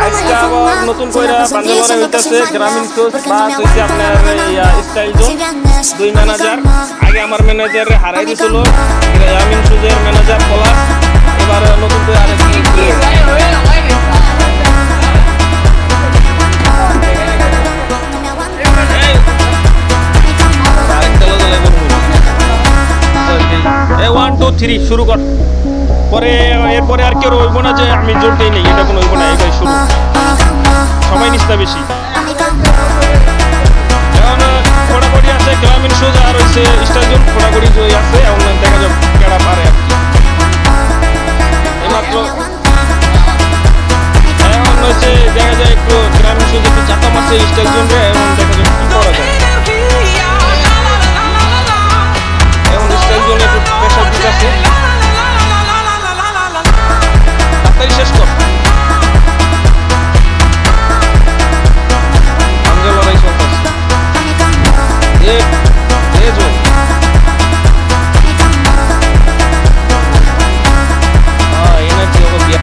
আজকে আবার নতুন করে পাঞ্জাবরে হইতেছে গ্রামীণ শোজ প্লাস হইছে আপনার স্টাইল জোন 2 ম্যানেজার। আগে আমার ম্যানেজার হারাই দিছিল, গ্রামীণ শোজের ম্যানেজার প্লাস এবার নতুন করে আরেকটি ওয়ান টু থ্রি শুরু কর। পরে এরপরে আর কেউ হইব না যে আমি জোরটাই নেই, এটা কোনো হইব না, এটাই শুরু। সবাই নিস্তা বেশি এখন খোড়াখড়ি আছে গ্রামীণ শোজ আর হচ্ছে স্টাইল খোড়াখড়ি জয় আছে। এখন দেখা যাক কেডা পারে আর কি। এইমাত্র এখন হচ্ছে দেখা যায় একটু গ্রামীণ শোজ একটু চাপা মারছে স্টাইল জোন রে,